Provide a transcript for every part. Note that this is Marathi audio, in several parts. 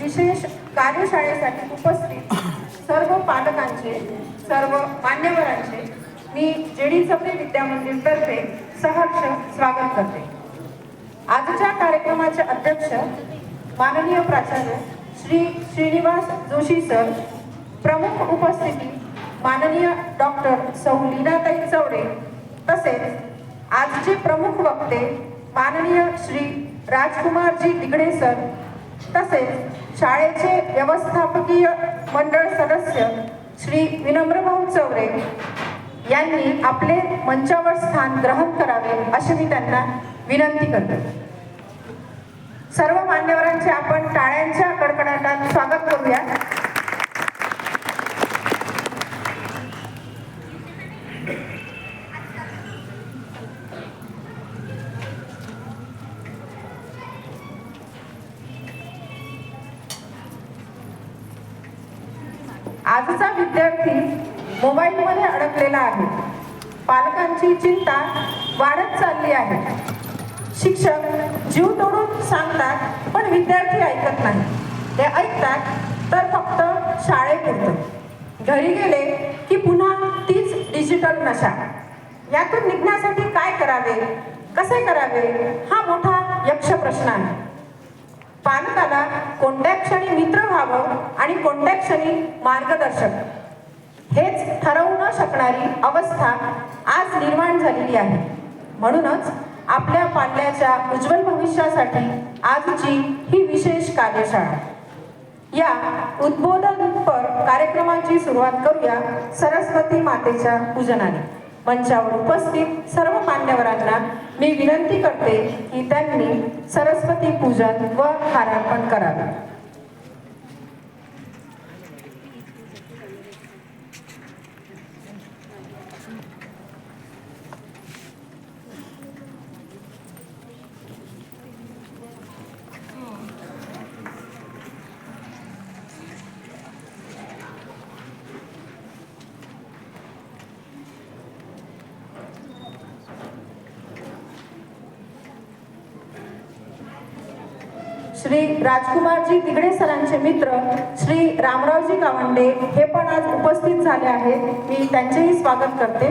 विशेष कार्यशाळेसाठी उपस्थित सर्व पालकांचे, सर्व मान्यवरांचे मी जेडी चौरे विद्या मंदिर तर्फे सहर्ष स्वागत करते। आजच्या कार्यक्रमाचे अध्यक्ष माननीय प्राचार्य श्री श्रीनिवास जोशी सर, प्रमुख उपस्थिती माननीय डॉक्टर सौ लीनाताई चौरे, तसेच आजचे प्रमुख वक्ते माननीय श्री राजकुमारजी दिगडे सर, तसेच शाळेचे व्यवस्थापकीय मंडळ सदस्य श्री विनम्रभाऊ चौरे यांनी आपले मंचावर स्थान ग्रहण करावे अशी मी त्यांना विनंती करते। सर्व मान्यवरांचे आपण टाळ्यांच्या कडकडाटात स्वागत करूया। आजचा विद्यार्थी मोबाईलमध्ये अडकलेला आहे। पालकांची चिंता वाढत चालली आहे। शिक्षक जीव तोडून सांगतात पण विद्यार्थी ऐकत नाही। ते ऐकतात तर फक्त शाळेपुरतं, घरी गेले की पुन्हा तीच डिजिटल नशा। यातून निघण्यासाठी काय करावे, कसे करावे हा मोठा यक्ष प्रश्न आहे। पालकाला कोणत्या क्षणी मित्र व्हावं आणि कोणत्या क्षणी मार्गदर्शक हेच ठरवू न शकणारी अवस्था आज निर्माण झालेली आहे। म्हणूनच आपल्या पाल्याच्या उज्ज्वल भविष्यासाठी आजची ही विशेष कार्यशाळा। या उद्बोधनपर कार्यक्रमाची सुरुवात करूया सरस्वती मातेच्या पूजनाने। मंचावर उपस्थित सर्व मान्यवरांना मी विनंती करते की त्यांनी सरस्वती पूजन व हारार्पण करावे। श्री राजकुमारजी दिगडे सरांचे मित्र श्री रामरावजी गावंडे हे पण आज उपस्थित झाले आहेत। मी त्यांचेही स्वागत करते।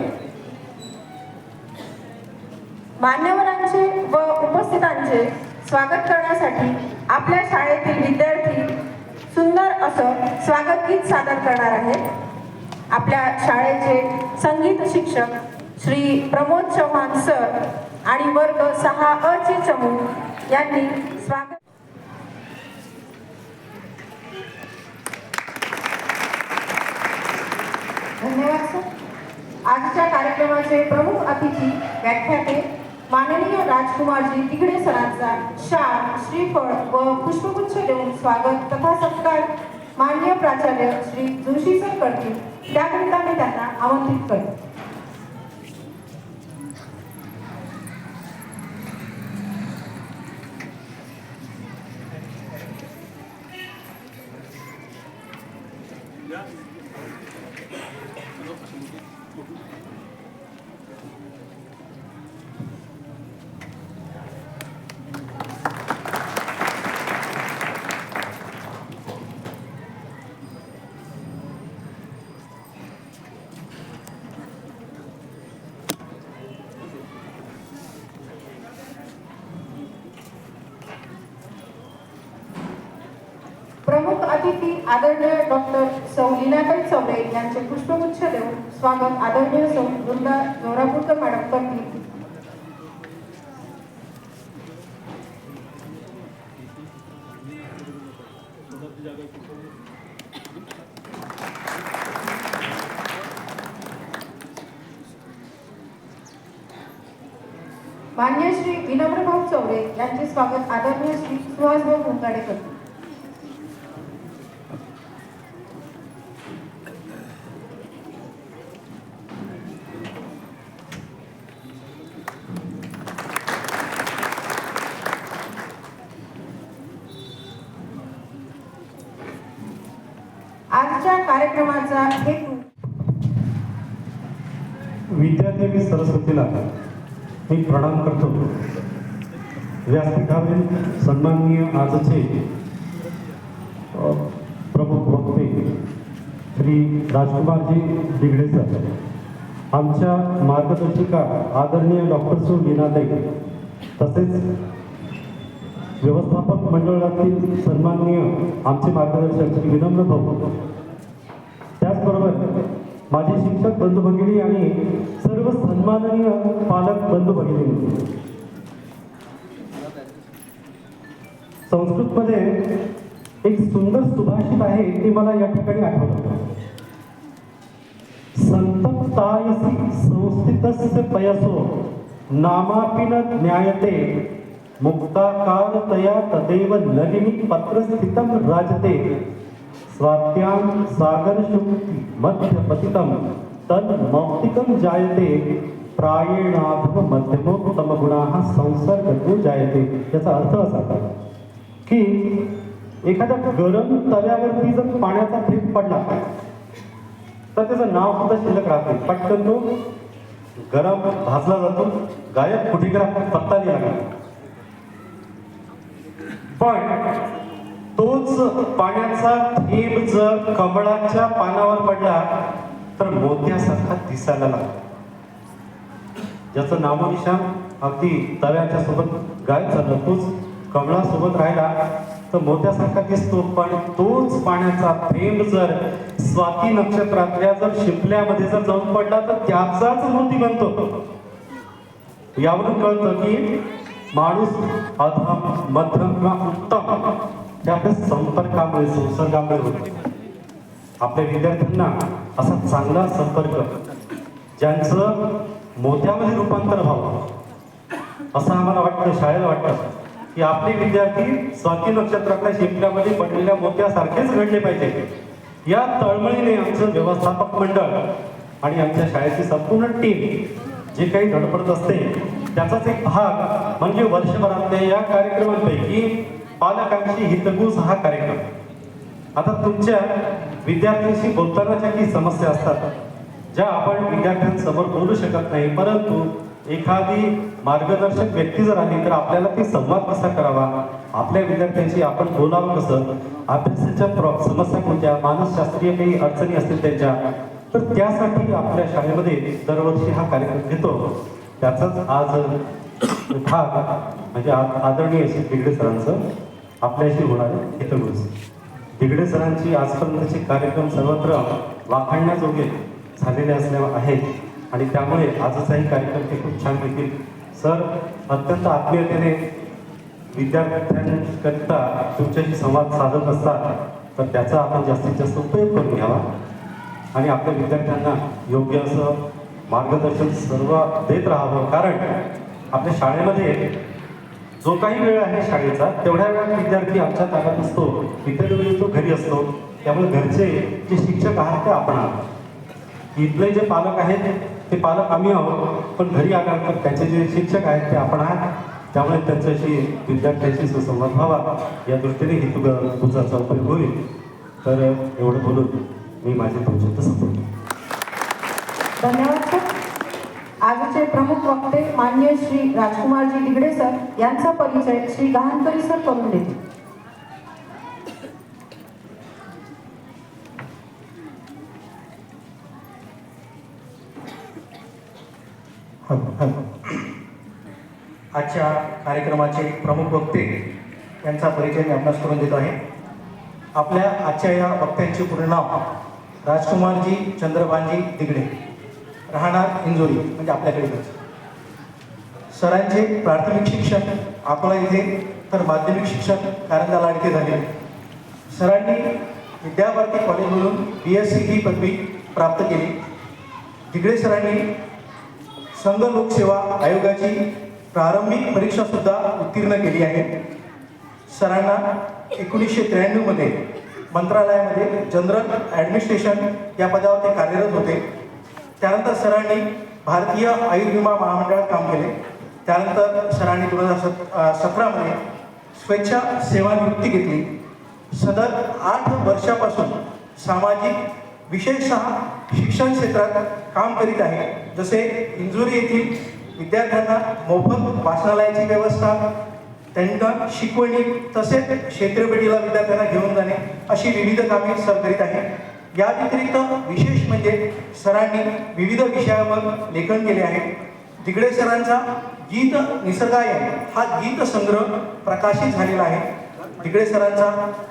मान्यवरांचे व उपस्थितांचे स्वागत करण्यासाठी आपल्या शाळेतील विद्यार्थी सुंदर असं स्वागत गीत सादर करणार आहेत। आपल्या शाळेचे संगीत शिक्षक श्री प्रमोद चव्हाण सर आणि वर्ग 6अ चे चमू यांनी स्वागत। धन्यवाद सर। आजच्या कार्यक्रमाचे प्रमुख अतिथी व्याख्याते माननीय राजकुमारजी दिगडे सरांचा शाल, श्रीफळ व पुष्पगुच्छ देऊन स्वागत तथा सत्कार माननीय प्राचार्य श्री जोशी सर करतील, त्याकरिता मी त्यांना आमंत्रित करते। प्रमुख अतिथी आदरणीय डॉक्टर सौ लीनाताई चौरे यांचे पुष्पगुच्छ देऊन स्वागत आदरणीय सौ वृंदा जोरापूरकर मॅडम करतील। मान्य श्री विनम्रभाऊ चौरे यांचे स्वागत आदरणीय श्री सुहासभाऊ मुंगाडे करतील। आजच्या कार्यक्रमाचा हेतू विद्यादेवी सरस्वतीला मी प्रणाम करतो। व्यासपीठावरील सन्माननीय आजचे श्री राजकुमारजी दिगडे सर, आमच्या मार्गदर्शिका आदरणीय डॉक्टर सु मीनाताई, तसेच व्यवस्थापक मंडळातील सन्माननीय आमचे मार्गदर्शक श्री विनम्र भाऊ, त्याचबरोबर माझे शिक्षक बंधू भगिनी आणि सर्व सन्माननीय पालक बंधू भगिनी, संस्कृतमध्ये एक सुंदर सुभाषित आहे ती मला या ठिकाणी आठवतं. संतप्तायसी संस्थितस्य पयसो नामापि न ज्ञायते मुक्ताकारतया तदेव नलिनी पत्रस्थितं राजते स्वात्यां सागरशुक्ति मध्यपतितं तन्मौक्तिकं जायते प्रायेणाधम मध्यमोत्तम गुणाः संसर्गतो जायते. याचा अर्थ असा की एखाद्या गरम तव्यावरती जर पाण्याचा थेंब पडला तर त्याचं नाव सुद्धा शिल्लक राहते. पटकन तो गरम भाजला जातो, गायब कुठे गेला पत्ता नाही लागला. पण तोच पाण्याचा थेंब जर कमळाच्या पानावर पडला तर मोत्यासारखा दिसायला लागतो. ज्याचं नामोनिशाण अगदी तव्याच्या सोबत गायब झालं, तोच कमळासोबत राहिला तर मोत्यासारखा दिसतो. पण तोच पाण्याचा थेंब जर स्वाती नक्षत्रातल्या जर शिंपल्यामध्ये जर जाऊन पडला तर त्याचाच मोती बनतो. यावरून कळतं की माणूस अधम मध्यम किंवा उत्तम ते आपल्या संपर्कामुळे संसर्गामुळे होतो. आपल्या विद्यार्थ्यांना असा चांगला संपर्क ज्यांचं मोत्यामध्ये रूपांतर व्हावं असं आम्हाला वाटतं, शाळेला वाटतं की आपले विद्यार्थी स्वाती नक्षत्रातल्या शिंपल्यामध्ये पडलेल्या मोत्यासारखेच घडले पाहिजे. या तळमळीने आमचं व्यवस्थापक मंडळ आणि आमच्या शाळेची संपूर्ण टीम जे काही धडपडत असते त्याचाच एक भाग म्हणजे वर्षभरातल्या या कार्यक्रमांपैकी पालकांची हितगुज हा कार्यक्रम. आता तुमच्या विद्यार्थ्यांशी बोलतानाच्या काही समस्या असतात ज्या आपण विद्यार्थ्यांसमोर बोलू शकत नाही, परंतु एखादी मार्गदर्शक व्यक्ती जर आली तर आपल्याला ती संवाद कसा करावा, आपल्या विद्यार्थ्यांशी आपण बोलावं कसं, अभ्यासाच्या समस्या कोणत्या, मानसशास्त्रीय काही अडचणी असतील त्यांच्या, तर त्यासाठी आपल्या शाळेमध्ये दरवर्षी हा कार्यक्रम घेतो. त्याचाच आज भाग म्हणजे आदरणीय श्री दिगडे सरांचं आपल्याशी होणारे हितगुज. दिगडे सरांची आजपर्यंतचे कार्यक्रम सर्वत्र वाखाणण्याजोगे झालेले असल्या आहेत आणि त्यामुळे आजचाही कार्यक्रम ते खूप छान होतील. सर अत्यंत आत्मीयतेने विद्यार्थ्यांकरिता तुमच्याशी संवाद साधत असतात, तर त्याचा आपण जास्तीत जास्त उपयोग करून घ्यावा आणि आपल्या विद्यार्थ्यांना योग्य असं मार्गदर्शन सर्व देत राहावं. कारण आपल्या शाळेमध्ये जो काही वेळ आहे शाळेचा तेवढ्या वेळात विद्यार्थी आमच्या ताब्यात असतो, इतर वेळी तो घरी असतो. त्यामुळे घरचे जे शिक्षक आहात ते आपण आहात, इथले जे पालक आहेत ते पालक आम्ही आहोत, पण घरी आल्यानंतर त्याचे जे शिक्षक आहेत ते आपण आहात. त्यामुळे त्यांच्याशी विद्यार्थ्यांशी सुसंवाद व्हावा या दृष्टीने हितगुजाचा उपयोग होईल. तर एवढं बोलून मी माझे तुमच्यात संपवतो. धन्यवाद सर. आजचे प्रमुख वक्ते माननीय श्री राजकुमारजी दिगडे सर यांचा परिचय श्री गहाणकरी सर करून देतील. आजच्या कार्यक्रमाचे प्रमुख वक्ते यांचा परिचय मी आपणास करून देत आहे. आपल्या आजच्या या वक्त्यांचे पूर्ण नाव राजकुमारजी चंद्रभानजी दिगडे, राहणार इंजोरी म्हणजे आपल्याकडेच. सरांचे प्राथमिक शिक्षण अकोला येथे तर माध्यमिक शिक्षण कारंजा लाड झाले. सरांनी विद्याभारती कॉलेजमधून BSc ही पदवी प्राप्त केली. दिगडे सरांनी संघ लोकसेवा आयोगाची प्रारंभिक परीक्षा सुद्धा उत्तीर्ण केली आहे. सरांना 1993 मध्ये मंत्रालयामध्ये जनरल ॲडमिनिस्ट्रेशन या पदावर ते कार्यरत होते. त्यानंतर सरांनी भारतीय आयुर्विमा महामंडळात काम केले. त्यानंतर सरांनी 2017 मध्ये स्वेच्छा सेवानिवृत्ती घेतली. सदर 8 वर्षापासून सामाजिक विशेषतः शिक्षण क्षेत्रात काम करीत आहे. जसे इंजुरी येथील विद्यार्थ्यांना मोफत वाचनालयाची व्यवस्था, त्यांना शिकवणी, तसेच क्षेत्रभेटीला विद्यार्थ्यांना घेऊन जाणे अशी विविध कामे सर करीत आहे. या व्यतिरिक्त विशेष म्हणजे सरांनी विविध विषयावर लेखन केले आहे. दिगडे सरांचा गीत निसर्गायन हा गीत संग्रह प्रकाशित झालेला आहे. दिगडे सरांचा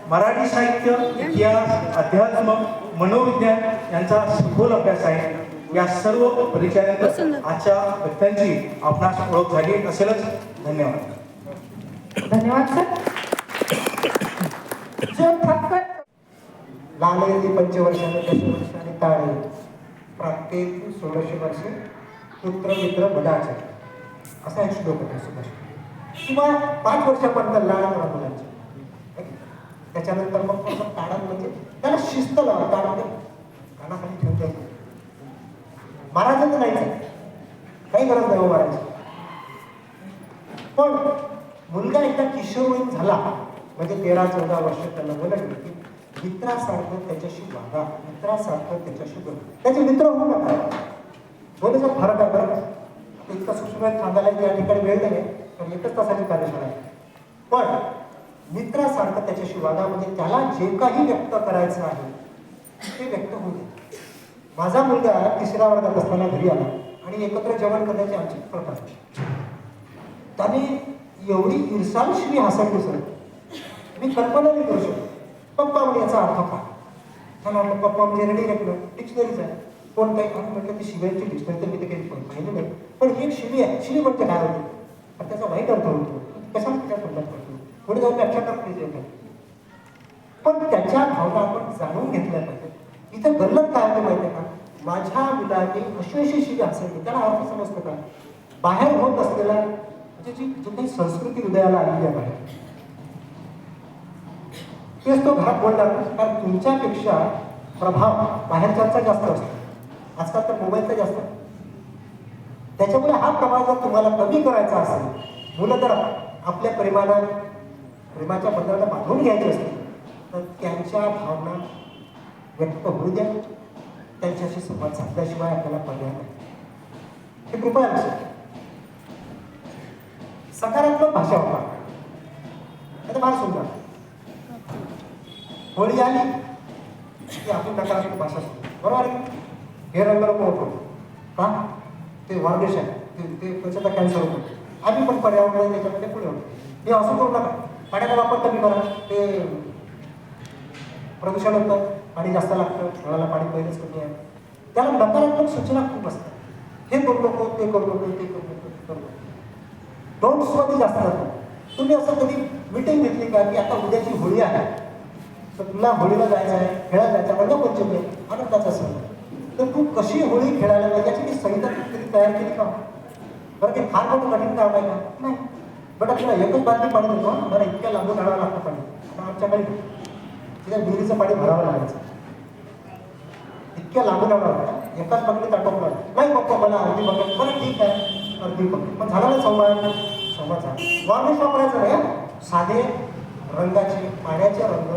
मराठी साहित्य, इतिहास, अध्यात्म, मनोविज्ञान यांचा सखोल अभ्यास आहे. या सर्व परिचयानंतर आजच्या व्यक्त्यांची आपणास ओळख झाली असेलच. धन्यवाद. धन्यवाद सर. जो ठक्कर लालयती पंचवर्षाने दशवर्षाने ताळे प्राप्ते 1600 वर्षे पुत्र मित्र बदाचे असा एक श्लोक आहे सुभाष. किंवा 5 वर्षापर्यंत लाड करा मुलांची. त्याच्यानंतर मग थोडंसं ताडात म्हणजे त्याला शिस्त लावा. ताडामध्ये कानाखाली ठेवून द्यायचं. मारायचं नाहीच आहे, काही गरज नाही मारायची. पण मुलगा एकदा किशोरवयीन झाला म्हणजे 13-14 वर्ष त्याला बोलत की मित्रासारखं त्याच्याशी वागा, मित्रासारखं त्याच्याशी बोला. त्याचे मित्र होऊ नका. दोन्हीचा फरक आहे बरं. इतका सुसुमेत सांगायला या ठिकाणी वेळ नाही कारण 1 तासाची कार्यशाळा आहे. पण मित्रासारखं त्याच्याशी वागा म्हणजे त्याला जे काही व्यक्त करायचं आहे ते व्यक्त होऊ दे. माझा मुलगा 3ऱ्या वर्गात असताना घरी आला आणि एकत्र जेवण करण्याची आमची प्रथा. त्याने एवढी ईर्षालशिवी हसायची सर मी कल्पना नाही करू शकतो. पप्पा म्हणजे याचा अर्थ काय? त्याला म्हटलं पप्पा म्हणजे रेडी रेकलं डिक्शनरीच आहे. कोण काही आणि म्हटलं ती शिव्यांची डिक्शनरी तर मी ते काही पाहिलं नाही. पण ही एक शिवी आहे. शिवी म्हणजे काय होती आणि त्याचा वाईट अर्थ होतो. कशाला त्याच्या तोंडात करतो पुढे जाऊन व्याख्या करतो. पण त्याच्या भावना आपण जाणून घेतल्या पाहिजे. इथं गल्लत काय होतं माहिती आहे का? माझ्या मुलाने अशी शिवी हसायची. त्याला अर्थ समजतो का? बाहेर होत असलेला म्हणजे जी काही संस्कृती हृदयाला आलेली आहे बाहेर तेच तो घरात बोलणार. कारण तुमच्यापेक्षा प्रभाव बाहेरच्यांचा जास्त असतो. आजकाल तर मोबाईलचा जास्त. त्याच्यामुळे हा प्रभाव जर तुम्हाला कमी करायचा असेल मुलं तर आपल्या प्रेमाच्या बंधनाला बांधून घ्यायची असतील तर त्यांच्या भावना व्यक्त होऊ द्या. त्यांच्याशी संवाद साधल्याशिवाय आपल्याला पर्याय नाही. हे कृपया लक्षात. सकारात्मक भाषा होता आता फार सुंदर. होळी आली की आपली नकारात्मक भाषा सुरू बरोबर आहे. हे रंग नको होतो का ते वाढदेश आहे ते त्वचेचा कॅन्सर होतो. आम्ही पण पर्यावरण त्याच्यामध्ये पुढे होतो. हे असं करू नका. पाण्याचा वापर कमी करा. ते प्रदूषण होतं. पाणी जास्त लागतं. फळाला पाणी पहिलेच कमी आहे. त्याला नकारात्मक सूचना खूप असतात. हे करू नको ते करू नको ते करू नको ते करू नको. डोंट्समध्ये जास्त जातो. तुम्ही असं कधी मीटिंग घेतली का की आता उद्याची होळी आहे तर तुला होळीला जायचं आहे खेळायला जायचं आहे रंगपंचमी आहे आनंदाचा सण तर तू कशी होळी खेळायला पाहिजे याची मी संहिता कधी तयार केली का? बरं ते फार मोठं कठीण काम आहे का? नाही. बट तुला एकच बादली पाणी देतो मला इतक्या लांबून आणावं लागतं पाणी. आता आमच्याकडे तिथे विहिरीचं पाणी भरावं लागायचं. इतक्या लांबून आणावं लागतं. एकाच बघली ताटवणार नाही पप्पा मला अर्धी बघत बरं ठीक आहे अर्धी बघत मग झाला ना संवाद झाला. वॉर्निश वापरायचं नाही. साधे रंगाचे पाण्याचे रंग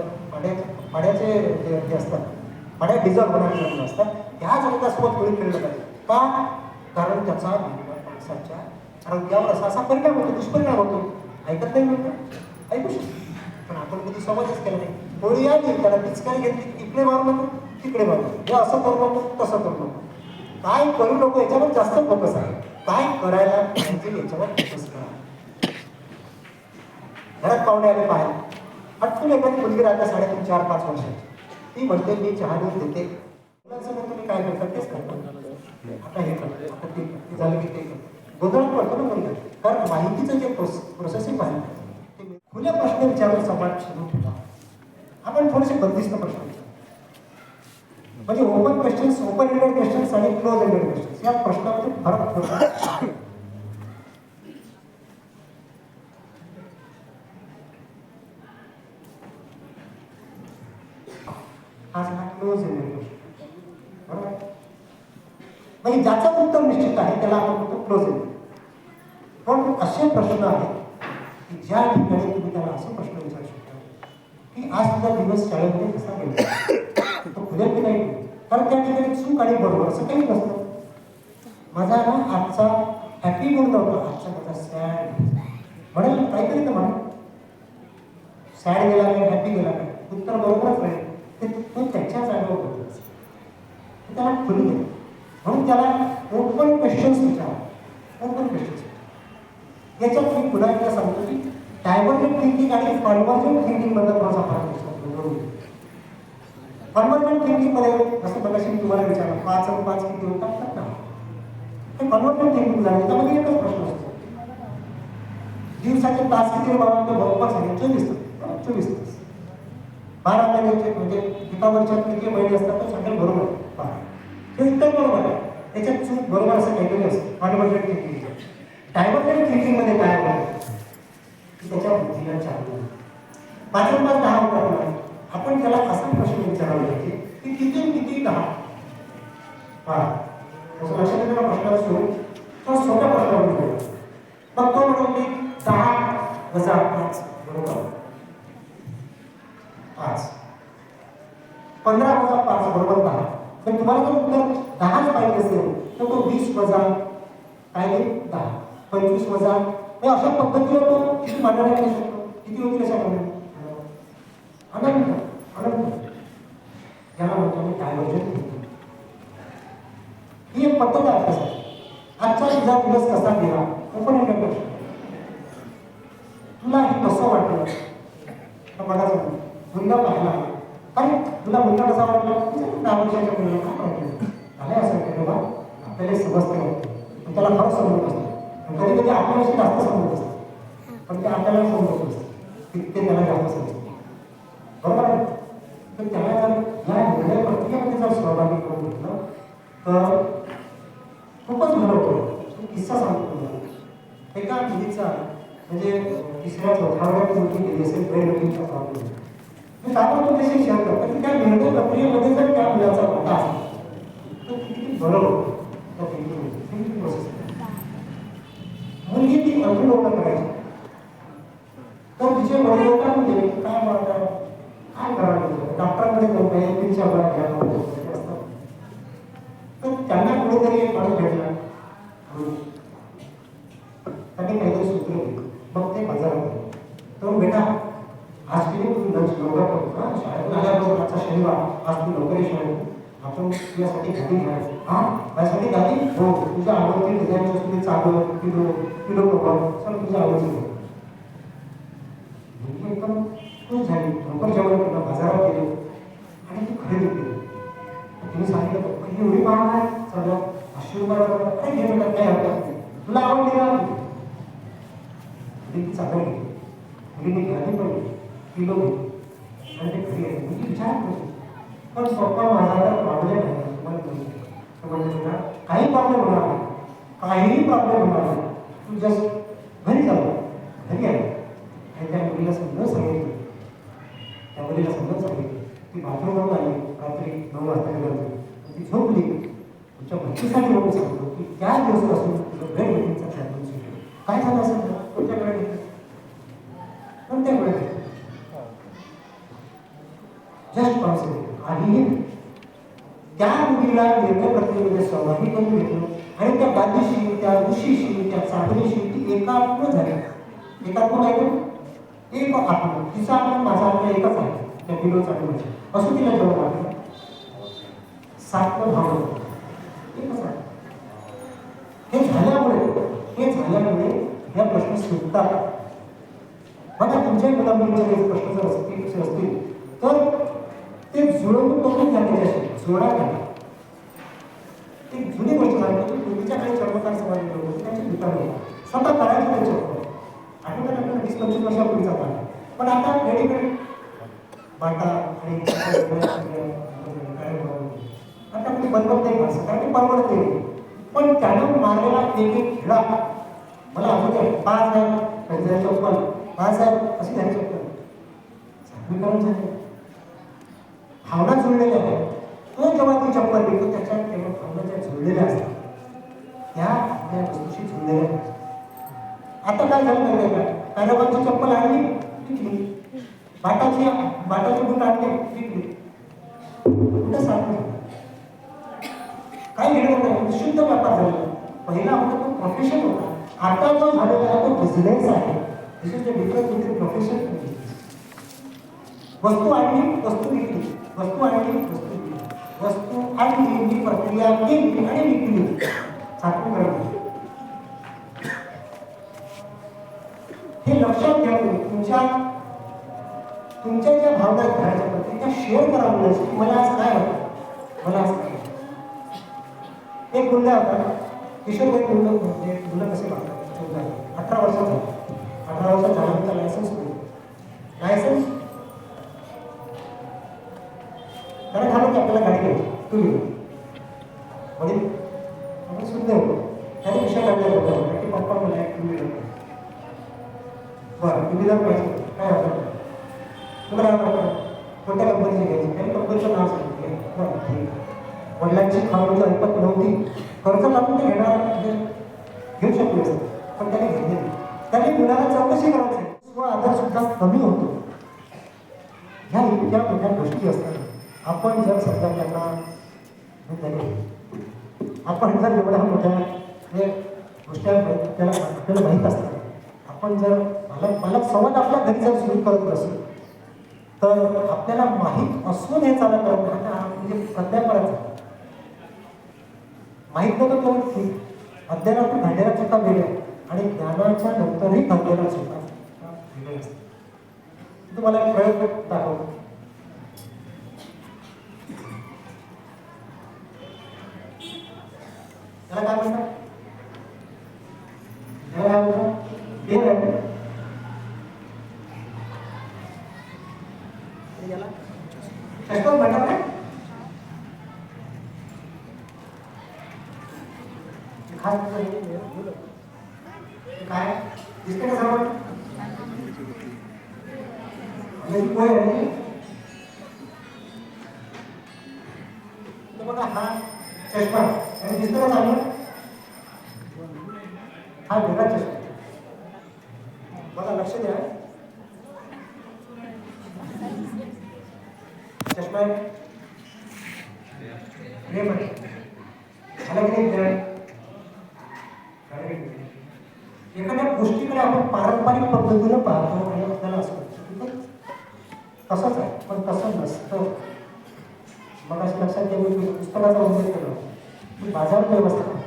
पाण्याचे जे असतात पाण्यात डिझॉल्व होणारे रंग असतात ह्याच रंगासोबत होळी खेळलं पाहिजे. का? कारण त्याचा माणसाच्या आरोग्यावर असा परिणाम होतो दुष्परिणाम होतो. ऐकत नाही म्हणतो ऐकू शकतो पण आपण कधी समजच केला नाही. होळी आली त्याला पिचकारी घेतली इकडे मारू नको तिकडे मारू हे असं करू नको तसं करू नको. काय करू नको याच्यावर जास्त फोकस आहे. काय करायला पाहिजे याच्यावर फोकस करा. घरात पाहुणे आले पाहायला हटकून एखादी मुलगी राहते 3.5-4-5 वर्षाची. ती म्हणते मी चहा दूध देते. मुलांसमोर तुम्ही काय करता तेच करतो. आता हे करतो आता ते झालं की ते करतो. गोंधळात पडतो ना मुलगा. कारण माहितीचं जे प्रोसेसिंग आहे ते खुल्या प्रश्न विचारून समाज सुरू ठेवला. आपण थोडेसे बंदिस्त प्रश्न विचारू म्हणजे open questions open ended questions आणि क्लोज एंडेड क्वेश्चन्स या प्रश्नामध्ये फरक होता. हा सगळा क्लोज एंडेड बरोबर म्हणजे ज्याचं उत्तर निश्चित आहे त्याला आपण म्हणतो क्लोज एंडेड. पण असे प्रश्न आहेत की ज्या ठिकाणी तुम्ही त्याला असे प्रश्न विचारू शकता की आज तुझा दिवस शाळेमध्ये कसा गेला तो खुल्या की नाही. कारण त्या ठिकाणी चूक आणि बरोबर असं काही नसतं. माझा ना आजचा हॅपी मूड नव्हता आजचा माझा सॅड म्हणेल काहीतरी तर म्हणा सॅड गेला काय हॅपी गेला काय उत्तर बरोबरच राहील. तो त्याच्या जागेवर बोलत असतो. ते त्याला खुली आहे. म्हणून त्याला ओपन क्वेश्चन्स विचारा, ओपन क्वेश्चन्स. याच्यात मी पुन्हा एकदा सांगतो की डायव्हर्जंट थिंकिंग आणि कॉन्व्हर्जंट थिंकिंग मधला थोडासा फरक असतो. कॉन्व्हर्जंट थिंकिंग मध्ये जसं मगाशी मी तुम्हाला विचारलं 5 आणि 5 किती होतात ना, हे कॉन्व्हर्जंट थिंकिंग झालं. त्यामध्ये एकच प्रश्न असतो, दिवसाचे तास किती बाबा? ते बरोबर सांगेल 24 तास. 24 तास. 12 महिन्याचे म्हणजे एका वर्षात किती महिने असतात तो सांगेल बरोबर 12. हे उत्तर बरोबर आहे. त्याच्यात चूक बरोबर असं काहीतरी असतं कॉन्व्हर्जंट थिंकिंग. डायव्हर्जंट थिंकिंग मध्ये काय होतं की त्याच्या बुद्धीला चालू 5 आणि 5 10 होतात. आपण त्याला असा प्रश्न विचारावा पाहिजे की किती किती 10. असं लक्षात येणारा प्रश्नाला सोडून तो सोप्या प्रश्नावर विचारू. मग तो म्हणून की 10 वजा 5 बरोबर 5. 15 वजा 5 बरोबर 10. पण तुम्हाला जर उत्तर 10च पाहिजे असेल तर तो 20 वजा काय 10, 25 वजा. अशा पद्धतीने तो किती मांडण्या करू शकतो. किती होतील अशा मांडण्या? अनंत अनंत. याला म्हणतो मी डायव्हर्जंट थिंकिंग. ही एक पद्धत आहे अभ्यासाची. आजचा तुझा दिवस कसा गेला ओपन एंडेड क्वेश्चन. तुला हे कसं वाटलं तर बघा सांगू मुलगा पाहिला कारण तुला मुलगा कसा वाटला 10 वर्षाच्या मुलाला काय वाटलं झालं असं वाटतं बाबा आपल्याला समजतं नव्हतं त्याला खरं समजत असतं. कधी कधी आपल्याला जास्त समजत असतं पण ते आपल्याला समजत नसतं तितके त्याला जास्त समजतं. बरोबर आहे. तर त्याला जर या निर्णय प्रक्रियेमध्ये जर सहभागी करून घेतलं तर खूपच बरं होतं. किस्सा सांगतो तुम्हाला. एका मुलीचा म्हणजे 3ऱ्या 4थ्या वर्गात मुलगी गेली असेल ब्रेन ड्रिंकचा प्रॉब्लेम. मी त्यावर तुमच्याशी शेअर करतो की त्या निर्णय प्रक्रियेमध्ये जर त्या मुलाचा वाटा असेल तर किती बरं होतं त्या थिंकिंग प्रोसेस. मुलगी ती अंतर्गत करायची तर तिचे वडील म्हणजे काय म्हणतात काय करावं डॉक्टरांकडे जाऊन काही त्यांच्या वयात घ्यायला असतात. तर त्यांना कुठेतरी एक माणूस भेटला त्यांनी काहीतरी सूत्र दिलं. मग ते बाजारात तर बेटा आज किती तू लंच लवकर करतो शाळेतून आल्याबरोबर आजचा शनिवार आज तू लवकर शाळेत आपण तुझ्यासाठी गाडी घ्यायची. हां माझ्यासाठी गाडी हो तुझ्या आवडती डिझाईनची असते चालू किलो किलो प्रॉब्लेम सर तुझ्या आवडती एकदम खुश झाली. लवकर जेवण केलं बाजारात गेलो आणि तू खरेदी केली. तिने सांगितलं ही एवढी महाग आहे सगळं 500 रुपयाला काय घेऊ नका काय हरकत नाही तुला आवडली ना ती चांगलं घेतली. मुलीने घराने पण किलो घेतली आणि ते घरी आली. मी विचार करतो पण पप्पा माझा तर प्रॉब्लेम आहे तुम्हाला म्हणजे तुला काही प्रॉब्लेम होणार नाही काहीही प्रॉब्लेम होणार नाही तू जस्ट घरी जाऊ. घरी आली आणि त्या मुलीला समजून सांगितलं. त्या मुलीला समजून सांगितलं ती बाथरूमवरून आली रात्री 9 वाजता गेली. ती झोपली. तुमच्या भक्तीसाठी म्हणून सांगतो की त्या दिवसापासून तुझं ब्रेन मीटिंगचा प्रॉब्लेम सुरू काय झालं असेल ना कोणत्याकडे घेतलं कोणत्याकडे घेतलं जस्ट कॉन्सेप्ट आणि त्या मुलीला निर्णय प्रक्रियेमध्ये सहभागी करून घेतलं आणि त्या गादीशी त्या ऋषीशी त्या चांदणीशी ती एकात्म झाली. एकात्म आहे एक आत्मा तिचा आत्मा माझा आत्मा एकच आहे त्या किलो चांदणीची असं तिला जेवण वाटलं. 7 भाव एकच आहे. हे झाल्यामुळे ह्या प्रश्न सुटतात. बघा तुमच्या मुलामुलींचे प्रश्न जर असतील तर ते जुळवून करून घ्या त्याच्याशी जोडा घ्या. एक जुनी गोष्ट सांगतो की पूर्वीच्या काही चर्मकार समाज होते त्यांची दुकाने स्वतः करायचे त्यांचे आठवड्यात आपल्याला 20-25 वर्षापूर्वीचा काळ. पण आता रेडीमेड बाटा आणि आता कोणी बनवत नाही माणसं कारण ते परवडत नाही. पण त्यानं मारलेला एक खिळा मला आठवते 5,000 चप्पल 5,000 अशी झाली चप्पल सादरीकरण झाले भावना जुळलेल्या आहेत. तो जेव्हा ती चप्पल विकतो त्याच्यात तेव्हा भावना ज्या जुळलेल्या असतात त्या आपल्या वस्तूशी जुळलेल्या असतात. आता काय झालं माहिती आहे का पॅरागॉनची चप्पल आणली विकली बाटाचे बूट आणले विकली कुठं साधलं काय घेणं होतं शुद्ध व्यापार झाला. पहिला होता तो प्रोफेशन होता. आता जो झालेला आहे तो बिझनेस आहे. This is the difference between profession. वस्तू आणली वस्तू विकली वस्तू आणली, वस्तू दिली. वस्तू आणली, मी प्रक्रिया केली आणि विकली. साठवून करत हे लक्षात घ्या. तुमच्या ज्या भावना आहेत घराच्या प्रती त्या शेअर करा मुलाशी. मला आज काय वाटतं, मला आज काय वाटतं. एक मुलगा होता, किशोरवयीन मुलं, म्हणजे मुलं कसे वाटतात, 18 वर्षाचा. 18 वर्षात झाल्यानंतर लायसन्स होतो. लायसन्स त्याला झालं की आपल्याला गाडी घ्यायची, टू व्हीलर. वडील आपण सुद्धा होतो, त्याने विषय काढलेला होता की पप्पा मला एक टू व्हीलर. बरं, टू व्हीलर पाहिजे, काय वाटतं तुला, काय वाटतं कोणत्या कंपनीची घ्यायची, त्याने कंपनीचं नाव सांगितलं. बरं ठीक आहे. वडिलांची खावडीची ऐपत नव्हती, कर्ज काढून ते घेणार, म्हणजे घेऊ शकले असते, पण त्याने घेतले नाही. त्याने मुलाला चौकशी करायची. स्व आधार सुद्धा कमी होतो. ह्या इतक्या मोठ्या गोष्टी असतात. आपण जर समजा त्यांना आपण जर एवढ्या मोठ्या गोष्टी त्याला आपल्याला माहीत असतात, आपण जर पालक संवाद आपल्या घरी जर सुरू करत असेल तर आपल्याला माहीत असून हे चालत म्हणजे अध्यापनाचं माहीत नव्हतं तो ठीक. अध्ययनातून घडलेल्या चुका वेगळ्या आणि ज्ञानाच्या नंतरही घडलेल्या चुका वेगळ्या असतात. तुम्हाला एक प्रयोग दाखवतो. त्याला काय म्हणतात, त्याला काय म्हणतात, बेर आहे. चष्मा म्हणतात काय, खास काय दिसते का समोर, पोय आहे. बघा हा चष्मा आणि दिसतो का चांगलं, हा वेगळा चष्मा. बघा लक्ष द्या, चष्मा आहे फ्रेम आहे, झालं की नाही. एखाद्या गोष्टीकडे आपण पारंपरिक पद्धतीनं पाहतो आणि आपल्याला असं वाटतं तसंच आहे, पण तसं नसतं. मग असं लक्षात घ्या, मी पुस्तकाचा उल्लेख केला की बाजार व्यवस्था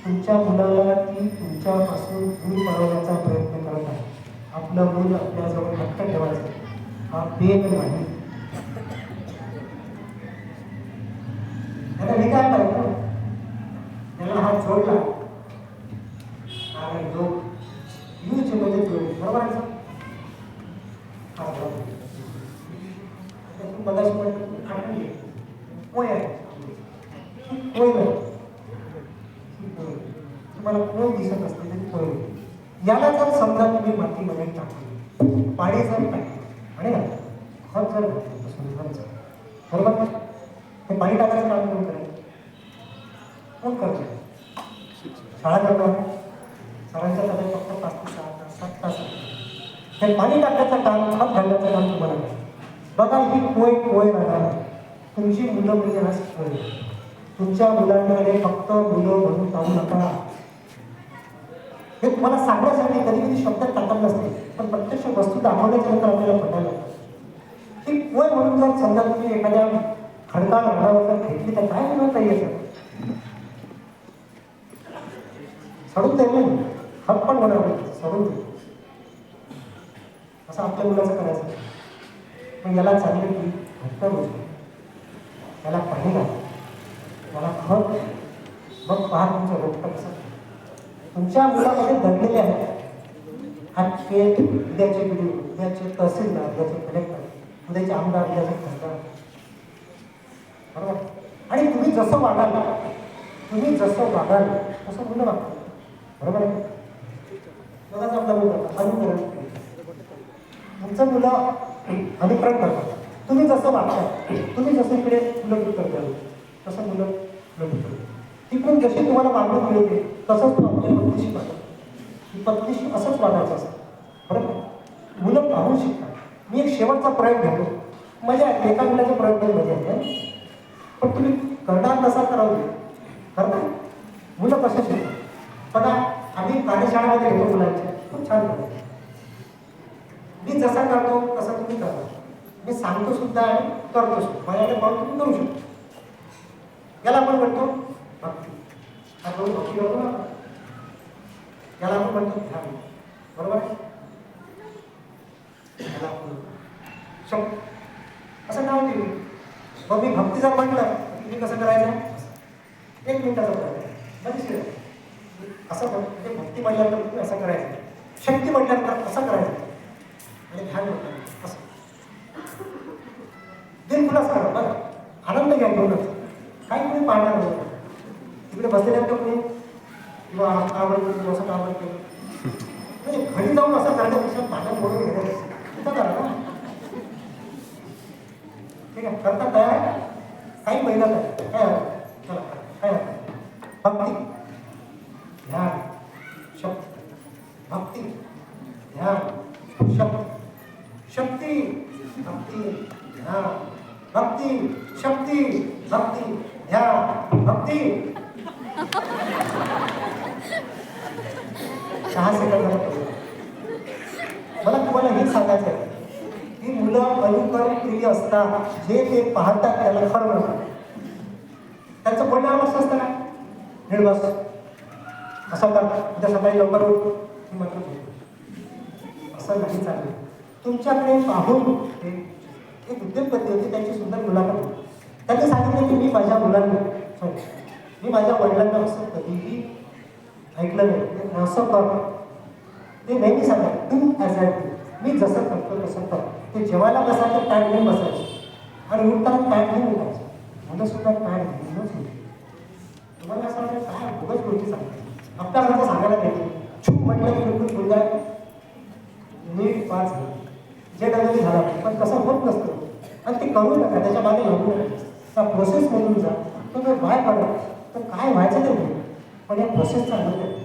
तुमच्या मुलाला ती तुमच्यापासून दूर पळवण्याचा प्रयत्न करत आहे. आपलं मूल आपल्याजवळ हक्क ठेवायचं हा पेन नाही. त्याला मी काय पाहिजे, त्याला हा जोडला आणि जो यूज मध्ये जोड, बरोबर आहे. हा बरोबर. तू मगाशी म्हणतो आठवण घे, पोय आहे, पोय नाही. तुम्हाला पोय दिसत असते तरी पोय. याला जर समजा तुम्ही मातीमध्ये टाकली, पाणी जर टाकले आणि ना खत जर घातलं, बरोबर, हे पाणी टाकायचं काम कोण करेल, कोण करतो, शाळा करतो. सरांच्या ताब्यात फक्त 5 ते 6 तास 7 तास हे पाणी टाकण्याचं काम, खत घालण्याचं काम तुम्हाला नाही. बघा ही पोय राहणार. तुमची मुलं म्हणजे हा पोय. तुमच्या मुलांकडे फक्त मुलं म्हणून पाहू नका. हे तुम्हाला सांगण्यासाठी कधी कधी शब्दात टाकत नसते, पण प्रत्यक्ष वस्तू दाखवण्याच्या नंतर आपल्याला पटायला की पोय म्हणून जर समजा तुम्ही एखाद्या खडका झाडावर जर घेतली तर काय होणार नाही. सडून जाईल, खत पण होणार नाही, सडून जाईल. असं आपल्या मुलाचं करायचं. पण याला चांगली की घट्ट गोष्ट, त्याला पाणी घाल, त्याला खत, मग पहा तुमचं रोपटं कसं. तुमच्या मुलामध्ये दडलेले आहेत आजचे उद्याचे पिढी, उद्याचे तहसीलदार, उद्याचे कलेक्टर, उद्याचे आमदार, उद्याचे खासदार, बरोबर. आणि तुम्ही जसं वागाल तसं मुलं वागतात, बरोबर आहे. बघाच आपला मुलं अनुकरण, तुमचं मुलं अनुकरण करतात. तुम्ही जसं वागता, तुम्ही जसं इकडे मुलं करता तसं मुलं करतात. तिकडून जशी तुम्हाला वागणूक मिळते तसंच तो आपल्या पत्नीशी वागतो. पत्नीशी असंच वागायचं असतं, बरोबर. मुलं पाहून शिकतात. मी एक शेवटचा प्रयोग घेतो, मजा येते, एका मुलाचा प्रयोग घेऊन मजा येते. पण तुम्ही करणार तसा करावं करता, मुलं कसे शिकतात. बघा आम्ही कार्यशाळेमध्ये घेतो मुलांचे, खूप छान करतो. मी जसा करतो तसा तुम्ही करता. मी सांगतो सुद्धा आहे करतोस, माझ्याकडे पाहून तुम्ही करू शकतो. याला आपण म्हणतो भक्ती. आपण भक्ती करतो ना, याला आपण म्हणतो ध्यान. बरोबर आहे? याला आपण असं नाव दिलं. मग मी भक्ती जर म्हटलं तुम्ही कसं करायचं? 1 मिनिटाचं करायचं म्हणजे असं म्हणजे भक्ती म्हटल्यानंतर तुम्ही असं करायचं, शक्ती म्हटल्यानंतर असं करायचं, आणि ध्यान म्हटल्यानंतर असं दिलखुलास करा. बघा, आनंद घ्या घेऊनच. काही कोणी पाहणार नाही. तिकडे बसलेल्यानंतर कोणी किंवा आवडतं किंवा असं आवड केलं म्हणजे घरी जाऊन असं करण्यापेक्षा पाण्यात मोडून घेण्यापेक्षा तिथं करा ना. ठीक आहे, करता तयार आहे? काही महिन्यात आहे काय हवं? चला काय हवं? भक्ती ध्यान शक्ती, भक्ती ध्यान शक्ती, शक्ती भक्ती ध्यान, भक्ती शक्ती भक्ती ध्यान भक्ती. 6 सेकंद झाले. मला तुम्हाला हे सांगायचं आहे की मुलं अनुकरण प्रिय असतात. जे ते पाहतात त्याला खरं म्हणतात. त्यांचं बोलण्यावर लक्ष असतं ना, निर्बस असं कर, उद्या सकाळी लवकर उठ म्हटलं असं नाही चाललं. तुमच्याकडे पाहून एक उद्योगपती होते, त्यांची सुंदर मुलाखत होती. त्यांनी सांगितलं की मी माझ्या मुलांना मी माझ्या वडिलांना असं कधीही ऐकलं नाही. असं कर, ते नेहमी सांगतात तू ॲज आय डू. मी जसं करतो तसं कर. ते जेवायला बसायचं पॅड घेऊन बसायचं आणि उठताना पॅड घेऊन उठायचं. मुलं सुद्धा पॅड घेऊनच होते. तुम्हाला असं वाटतं काय खूपच गोष्टी सांगतात. आपल्याला सांगायला नाही छू म्हटलं की बिलकुल मुलगा नीट पास झाला, जे डबल झाला, पण तसं होत नसतं. आणि ते करू नका, त्याच्या मागे लागू नका. त्या प्रोसेसमधून जा. तो जर बाहेर पडला तर काय व्हायचं ते नाही, पण या प्रोसेसचा होतं.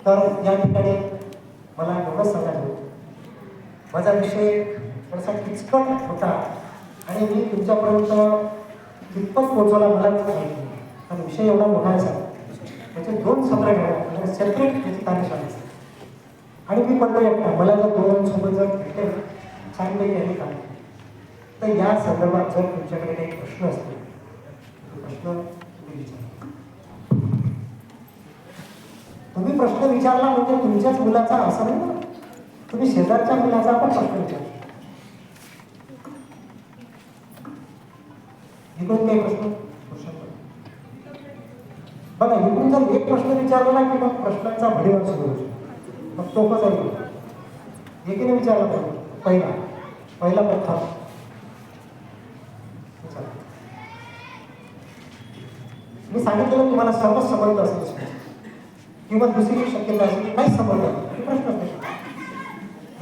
तर या ठिकाणी मला एवढंच सांगायचं होतं. माझा विषय थोडासा किचकट होता आणि मी तुमच्यापर्यंत कितपत पोहोचवला मला माहिती. आणि विषय एवढा मोठा आहे त्याचे 2 सत्र घ्यावे, सेपरेट त्याची कार्यशाळा. आणि मी पडलो एकटा. मला जर 2 सोबत जर भेटले चांगले यांनी काम, तर या संदर्भात जर तुमच्याकडे काही प्रश्न असतील प्रश्न तुम्ही विचारा. तुम्ही प्रश्न विचारला म्हणजे तुमच्याच मुलाचा असं नाही ना, तुम्ही शेजारच्या मुलाचा पण प्रश्न विचारा. इकडून काही प्रश्न बघा, इकडून जर एक प्रश्न विचारला ना की मग प्रश्नांचा भडीवर सुरू होतो. मग तो कसा येईल? एकीने विचारला पाहिजे. पहिला प्रथा मी सांगितलेलं तुम्हाला सर्व संबंध असेल किंवा दुसरी शक्यता असेल, काहीच संबंध नाही, प्रश्न नाही.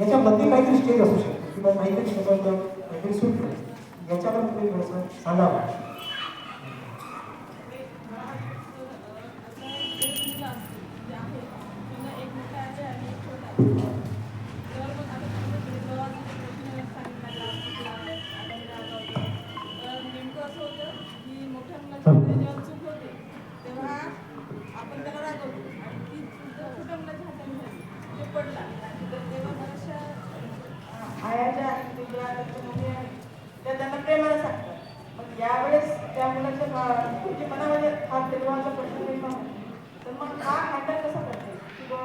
याच्यामध्ये काहीतरी स्टेज असू शकते किंवा काहीतरी संबंध, काहीतरी सुट, याच्यावर तुम्ही थोडंसं सांगावं. त्यांना प्रेमाला सांगतात. मग यावेळेस त्या मुलाच्या मनामध्ये हा प्रेमाचा प्रश्न निर्माण तर मग हा हँडल कसा करते किंवा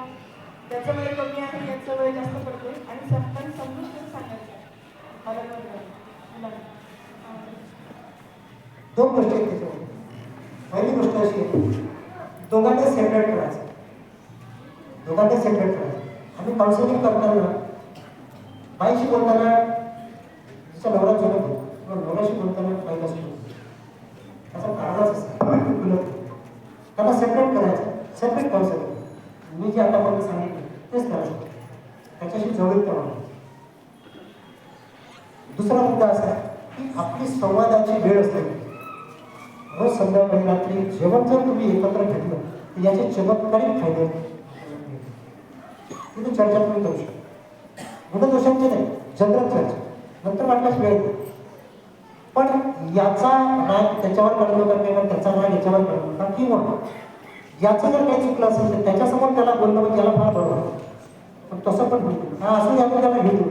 त्याचं वेळ कमी आहे, याचं वेळ जास्त पडतोय आणि त्यांनी समजून कसं सांगायचं मला 2 गोष्टी आहेत त्याच्यामध्ये. पहिली गोष्ट अशी आहे, दोघांना सेपरेट करायचं. दोघांना सेपरेट करायचं. आम्ही काउन्सिलिंग करताना बाईशी बोलताना तिच्या नवरा जोडत होतो किंवा नवऱ्याशी बोलताना बाईला सोडत त्याचा कारणच असतं. त्यांना सेपरेट करायचं. सेपरेट काउन्सिलिंग मी जे आतापर्यंत सांगितलं तेच करू शकतो. त्याच्याशी जवळीक करावं. दुसरा मुद्दा असा आहे की आपली संवादाची वेळ असते. रोज संध्याकाळी रात्री जेवण जर तुम्ही एकत्र घेतलं तर याचे चमत्कारिक फायदे तिथे चर्चा तुम्ही करू शकता. गुणदोषांचे नाही, जनरल चर्चा. नंतर वाटल्यास वेळ पण याचा राग त्याच्यावर काढू नका किंवा त्याचा राग याच्यावर काढू नका किंवा याचं जर काही चुकलं असेल तर त्याच्यासमोर त्याला बोलणं म्हणजे त्याला फार बरोबर. पण तसं पण होईल. हा असं याचं त्याला घेतो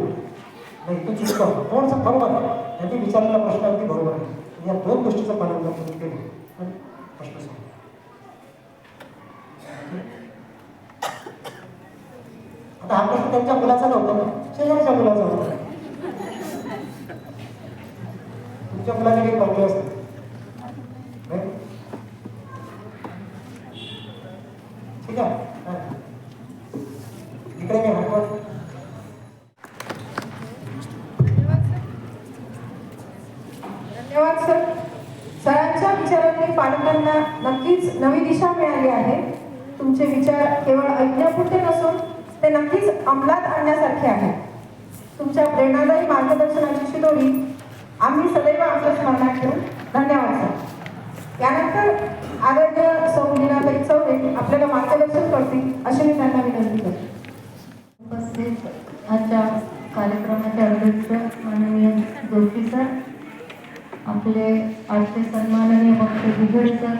नाही तो चुकतो थोडंसं बरोबर आहे त्यांनी विचारलेला प्रश्न अगदी बरोबर आहे या दोन गोष्टीचं पालन जर तुम्ही केलं तर प्रश्न सोडतो. आता हा प्रश्न त्यांच्या मुलाचा नव्हता ना, शेजारच्या मुलाचा होता. तुमच्या मुलाने काही प्रॉब्लेम असते नाही? ठीक आहे हा. इकडे काय हटवत धन्यवाद सर. सरांच्या विचारांनी पालकांना नक्कीच नवी दिशा मिळाली आहे. तुमचे विचार केवळ ऐकण्यापुरते नसून ते नक्कीच अंमलात आणण्यासारखे आहेत. तुमच्या प्रेरणादायी मार्गदर्शनाची शिदोरी आम्ही सदैव आमच्या स्मरणात ठेवू. धन्यवाद सर. यानंतर आदरणीय सौ लीनाताई चौरे आपल्याला मार्गदर्शन करतील अशी मी त्यांना विनंती करते. उपस्थित आजच्या कार्यक्रमाचे अध्यक्ष माननीय जोशी सर, आपले आजचे सन्माननीय वक्ते बिघडे सर,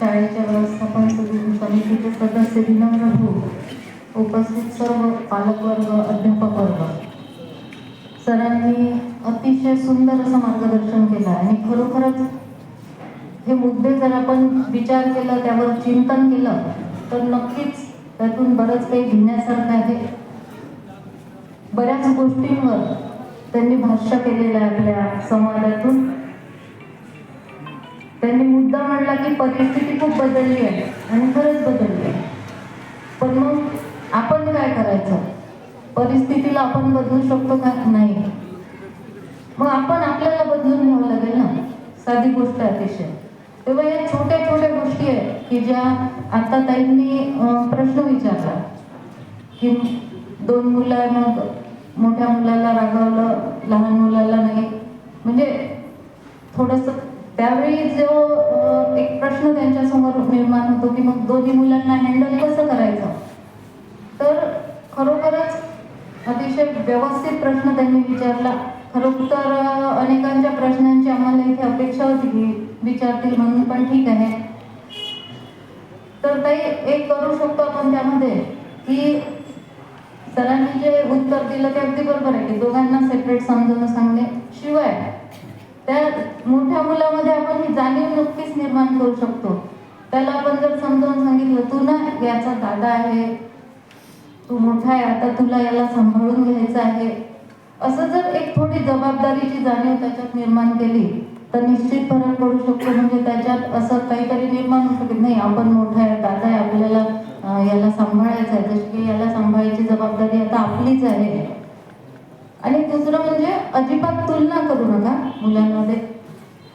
शाळेच्या व्यवस्थापन समितीचे सदस्य विनम्र भाऊ, उपस्थित सर्व पालकवर्ग, अध्यापक वर्ग, सरांनी अतिशय सुंदर असं मार्गदर्शन केलं आणि खरोखरच हे मुद्दे जर आपण विचार केला, त्यावर चिंतन केलं तर नक्कीच त्यातून बरंच काही घेण्यासारखं आहे. बऱ्याच गोष्टींवर त्यांनी भाष्य केलेलं आहे. आपल्या संवादातून त्यांनी मुद्दा मांडला की परिस्थिती खूप बदलली आहे आणि खरंच बदलली आहे, पण मग आपण काय करायचं? परिस्थितीला आपण बदलू शकतो का? नाही. मग आपण आपल्याला बदलून घ्यावं लागेल ना. साधी गोष्ट आहे अतिशय. तेव्हा या छोट्या छोट्या गोष्टी आहेत की ज्या आता ताईंनी प्रश्न विचारला की 2 मुलं आहे, मग मोठ्या मुलाला रागवलं, लहान मुलाला नाही. म्हणजे थोडंसं त्यावेळी जो एक प्रश्न त्यांच्यासमोर निर्माण होतो की मग दोन्ही मुलांना हँडल कसं करायचं. तर खरोखरच अतिशय व्यवस्थित प्रश्न त्यांनी विचारला. खरोखर अनेकांच्या प्रश्नांची आम्हाला इथे अपेक्षा होती की विचारतील म्हणून, पण ठीक आहे. तर ताई एक करू शकतो आपण त्यामध्ये की सरांनी जे उत्तर दिलं ते अगदी बरोबर आहे की दोघांना सेपरेट समजावून सांगणे. शिवाय त्या मोठ्या मुलामध्ये आपण ही जाणीव नक्कीच निर्माण करू शकतो. त्याला आपण जर समजावून सांगितलं, तू ना याचा दादा आहे, तू मोठा आहे, आता तुला याला सांभाळून घ्यायचं आहे, असं जर एक थोडी जबाबदारीची जाणीव त्याच्यात निर्माण केली तर निश्चित फरक पडू शकतो. म्हणजे त्याच्यात असं काहीतरी निर्माण होऊ शकत नाही, आपण मोठा आहे, दादा आहे, आपल्याला याला सांभाळायचं आहे, जशी की याला सांभाळायची जबाबदारी आता आपलीच आहे. आणि दुसरं म्हणजे अजिबात तुलना करू नका मुलांमध्ये.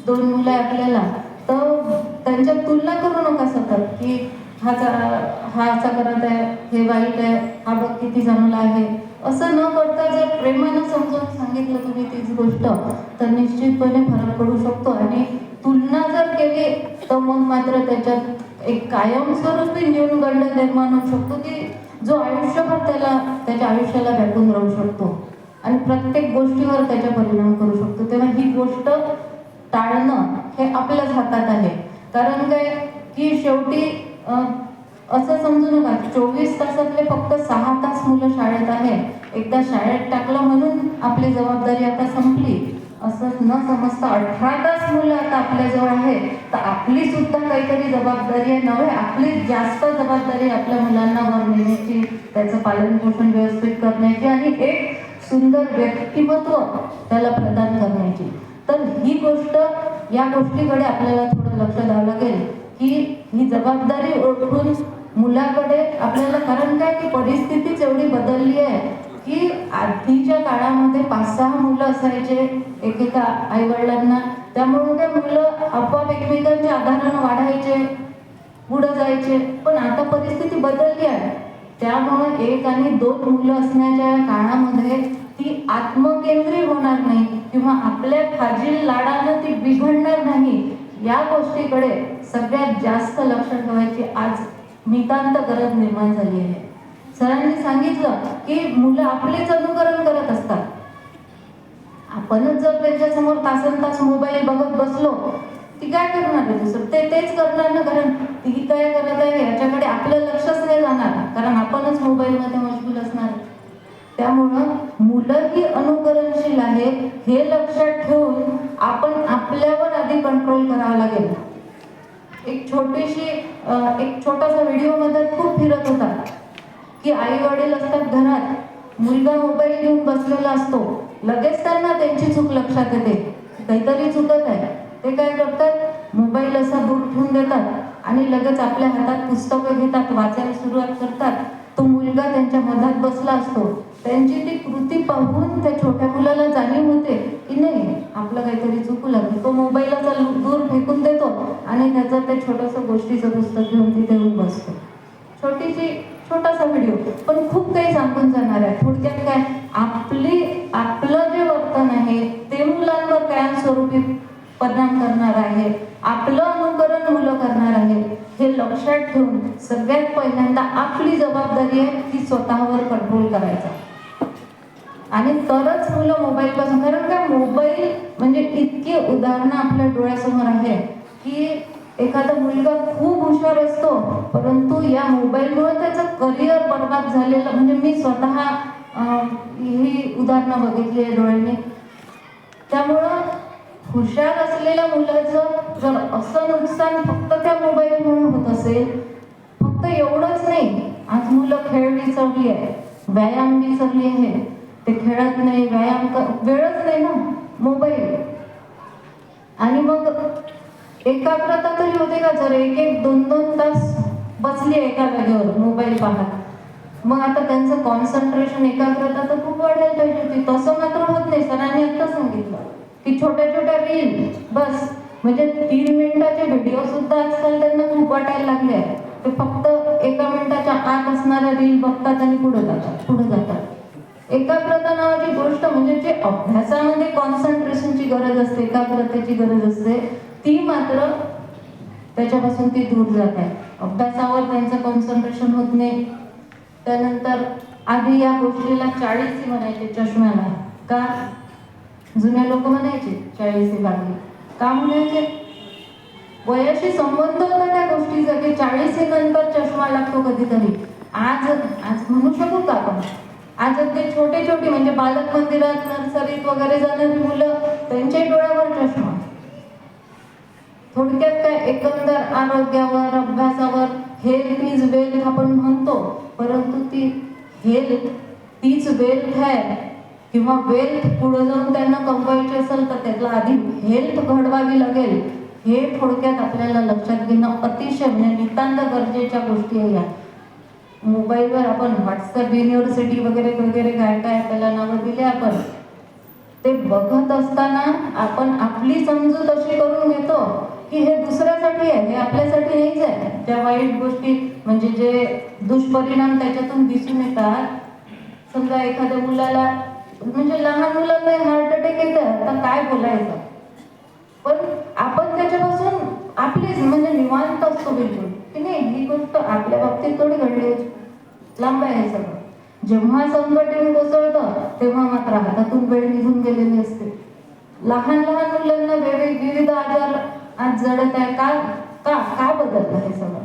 2 मुलं आहे आपल्याला, तर त्यांच्यात तुलना करू नका सतत की हा असा करत आहे, हे वाईट आहे, हा बघ किती चांगला आहे. असं न करता जर प्रेमानं समजून सांगितलं तुम्ही तीच गोष्ट तर निश्चितपणे फरक पडू शकतो. आणि तुलना जर केली तर मग मात्र त्याच्यात एक कायमस्वरूपी न्यूनगंड निर्माण होऊ शकतो की जो आयुष्यभर त्याच्या आयुष्याला व्यापून राहू शकतो आणि प्रत्येक गोष्टीवर त्याचा परिणाम करू शकतो. तेव्हा ही गोष्ट टाळणं हे आपल्याच हातात आहे. कारण काय की शेवटी असं समजू नका 24 तासातले फक्त 6 तास मुलं शाळेत आहे, एकदा शाळेत टाकलं म्हणून आपली जबाबदारी आता संपली असं न समजता 18 तास मुलं आता आपल्याजवळ आहे, तर आपली सुद्धा काहीतरी जबाबदारी आहे. नव्हे, आपली जास्त जबाबदारी आपल्या मुलांना वर नेण्याची, त्याचं पालन पोषण व्यवस्थित करण्याची आणि एक सुंदर व्यक्तिमत्व त्याला प्रदान करण्याची. तर ही गोष्ट, या गोष्टीकडे आपल्याला थोडं लक्ष द्यावं लागेल की ही जबाबदारी ओळखून मुलाकडे आपल्याला. कारण काय की परिस्थितीच एवढी बदलली आहे की आधीच्या काळामध्ये 5-6 मुलं असायचे एकेका आईवडिलांना, त्यामुळे ते मुलं आपोआप एकमेकांच्या आधारानं वाढायचे, पुढं जायचे. पण आता परिस्थिती बदलली आहे, त्यामुळे 1 आणि 2 मुलं असण्याच्या काळामध्ये ती आत्मकेंद्रित होणार नाही किंवा आपल्या फाजील लाडानं ती बिघडणार नाही. या गोष्टीकडे सगळ्यात जास्त लक्ष ठेवायची आज नितांत गरज निर्माण झाली आहे. सरांनी सांगितलं की मुलं आपलेच अनुकरण करत असतात. आपणच जर त्यांच्यासमोर तासनतास मोबाईल बघत बसलो, ती काय करणार आहे? दुसरं तेच करणार ना. कारण ती काय करत आहे याच्याकडे आपलं लक्षच नाही जाणार, कारण आपणच मोबाईलमध्ये मशगूल असणार. त्यामुळं मुलं ही अनुकरणशील आहेत हे लक्षात ठेवून आपण आपल्यावर आधी कंट्रोल करावा लागेल. एक छोटासा व्हिडिओ मध्ये खूप फिरत होता की आई वडील असतात घरात, मुलगा मोबाईल घेऊन बसलेला असतो, लगेच त्यांना त्यांची चूक लक्षात येते, काहीतरी चुकत आहे. ते काय करतात, मोबाईल असा दूर ठेवून देतात आणि लगेच आपल्या हातात पुस्तकं घेतात, वाचायला सुरुवात करतात. तो मुलगा त्यांच्या मधात बसला असतो. त्यांची ती कृती पाहून त्या छोट्या मुलाला जाणीव होते की नाही आपलं काहीतरी चुकू लागलं. तो मोबाईलचा दूर फेकून देतो आणि त्याचं ते छोटंसं गोष्टीचं पुस्तक घेऊन तिथे येऊन बसतो. छोटासा व्हिडिओ पण खूप काही सांगून जाणार आहे. थोडक्यात काय, आपलं जे वर्तन आहे ते मुलांवर कायमस्वरूपी परिणाम करणार आहे, आपलं अनुकरण मुलं करणार आहे हे लक्षात ठेवून सगळ्यात पहिल्यांदा आपली जबाबदारी आहे की स्वतःवर कंट्रोल करायचा. आणि तरच मुलं मोबाईल पासून, कारण काय मोबाईल म्हणजे इतकी उदाहरणं आपल्या डोळ्यासमोर आहे की एखादा मुलगा खूप हुशार असतो परंतु या मोबाईलमुळे त्याचं करिअर बर्बाद झालेलं, म्हणजे मी स्वतः ही उदाहरणं बघितली आहे डोळ्याने. त्यामुळं हुशार असलेल्या मुलाचं जर असं नुकसान फक्त त्या मोबाईलमुळे होत असेल, फक्त एवढंच नाही, आज मुलं खेळ विसरली आहे, व्यायाम विसरली आहे, ते खेळत नाही, वेळच नाही ना मोबाईल. आणि मग एकाग्रता तरी होते का जर 1-2 तास बसली एका जागेवर मोबाईल पाहत, मग आता त्यांचं कॉन्सन्ट्रेशन एकाग्रता तर खूप वाढायला पाहिजे होती. तसं मात्र होत नाही. सरांनी आता सांगितलं की छोट्या छोट्या रील, बस म्हणजे 3 मिनिटाचे व्हिडिओ सुद्धा आजकाल त्यांना खूप वाटायला लागले आहे. ते फक्त 1 मिनिटाच्या आत असणाऱ्या रील बघतात आणि पुढे जातात. एकाग्रता नावाची गोष्ट म्हणजे जे अभ्यासामध्ये कॉन्सन्ट्रेशनची गरज असते, एकाग्रतेची गरज असते, ती मात्र त्याच्यापासून ती दूर जात आहे. अभ्यासावर त्यांचं कॉन्सन्ट्रेशन होत नाही. त्यानंतर आधी या गोष्टीला 40 म्हणायचे चष्म्याला. का? जुन्या लोक म्हणायचे 40 लागली. का म्हणायचे? वयाशी संबंध होता त्या गोष्टीचा की 40 नंतर चष्मा लागतो कधीतरी. आज म्हणू शकू का आपण? आज अगदी छोटे म्हणजे बालक मंदिरात, नर्सरीत वगैरे जाणारी मुलं, त्यांच्या डोळ्यावर चष्मा. थोडक्यात काय, एकंदर आरोग्यावर, अभ्यासावर हेल्थ इज वेल्थ आपण म्हणतो, परंतु ती हेल्थ तीच वेल्थ आहे किंवा वेल्थ पुढे जाऊन त्यांना कमवायची असेल तर त्याला आधी हेल्थ घडवावी लागेल. हे थोडक्यात आपल्याला लक्षात घेणं अतिशय म्हणजे नितांत गरजेच्या गोष्टी आहे. या मोबाईलवर आपण व्हॉट्सअप युनिव्हर्सिटी वगैरे काय त्याला नावं दिले आपण. ते बघत असताना आपण आपली समजूत अशी करून घेतो की हे दुसऱ्यासाठी आहे, हे आपल्यासाठी नाहीच आहे. ज्या वाईट गोष्टी म्हणजे जे दुष्परिणाम त्याच्यातून दिसून येतात, समजा एखाद्या मुलाला म्हणजे लहान मुलांना हार्ट अटॅक येतं तर काय बोलायचं, पण आपण त्याच्यापासून आपलीच म्हणजे निवांत असतो बिलकुल की नाही, ही गोष्ट आपल्या बाबतीत थोडी घडली, लांब आहे सगळं. जेव्हा संकट येऊन कोसळतं तेव्हा मात्र हातातून वेळ निघून गेलेली असते. लहान मुलांना विविध आजार आज जडत आहे. का बदललं हे सगळं?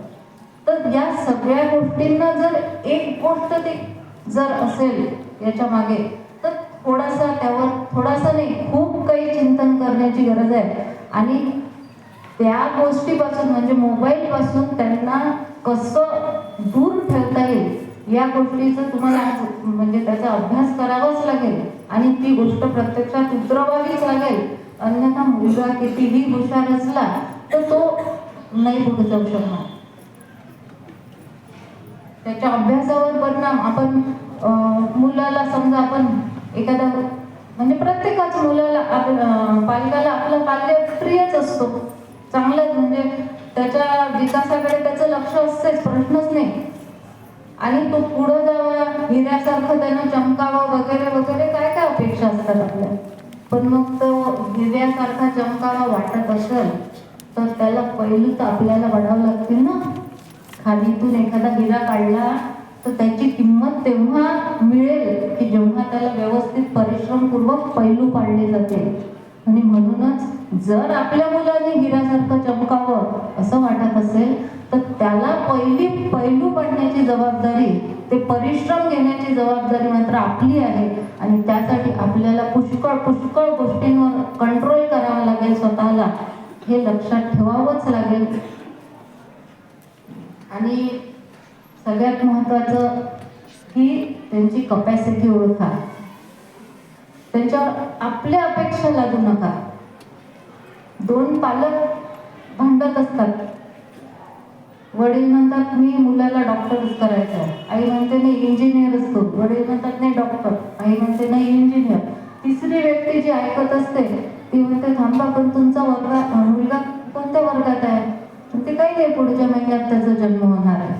तर या सगळ्या गोष्टींना जर एक गोष्ट ती जर असेल याच्या मागे, तर थोडासा नाही, खूप काही चिंतन करण्याची गरज आहे. आणि त्या गोष्टीपासून म्हणजे मोबाईल पासून त्यांना कसं दूर ठेवता येईल या गोष्टीचं तुम्हाला आज म्हणजे त्याचा अभ्यास करावाच लागेल आणि ती गोष्ट प्रत्यक्षात उतरवावीच लागेल. अन्यथा मुलगा कितीही हुशार असला तर तो नाही पुढे जाऊ शकणार. त्याच्या अभ्यासावर परिणाम आपण मुलाला समजा आपण एखादा म्हणजे प्रत्येकाच मुलाला पालकाला आपलं पाल्य प्रियच असतो, चांगलंच म्हणजे त्याच्या विकासाकडे त्याचं लक्ष असतेच, प्रश्नच नाही. आणि तो पुढं जावा, हिऱ्यासारखं त्यानं चमकावं वगैरे काय अपेक्षा असतात आपल्या. पण मग तो हिऱ्यासारखा चमकावा वाटत असेल तर त्याला पहिली तर आपल्याला वाढावं लागतील ना. खाणीतून एखादा हिरा काढला तर त्याची किंमत तेव्हा मिळेल की जेव्हा त्याला व्यवस्थित परिश्रमपूर्वक पैलू पाडले जाते. आणि म्हणूनच जर आपल्या मुलाने हिऱ्यासारखं चमकावं असं वाटत असेल तर त्याला पैलू पडण्याची जबाबदारी, ते परिश्रम घेण्याची जबाबदारी मात्र आपली आहे. आणि त्यासाठी आपल्याला पुष्कळ गोष्टींवर कंट्रोल करावा लागेल स्वतःला, हे लक्षात ठेवावंच लागेल. आणि सगळ्यात महत्त्वाचं की त्यांची कपॅसिटी ओळखा, त्यांच्यावर आपल्या अपेक्षा लादू नका. दोन पालक भांडत असतात. वडील म्हणतात मी मुलाला डॉक्टरच करायचं आहे, आई म्हणते नाही इंजिनियरच करू. वडील म्हणतात नाही डॉक्टर, आई म्हणते नाही इंजिनियर. तिसरी व्यक्ती जी ऐकत असते ती म्हणते थांबा पण तुमचा मुलगा कोणत्या वर्गात आहे? ते काही नाही, पुढच्या महिन्यात त्याचा जन्म होणार आहे.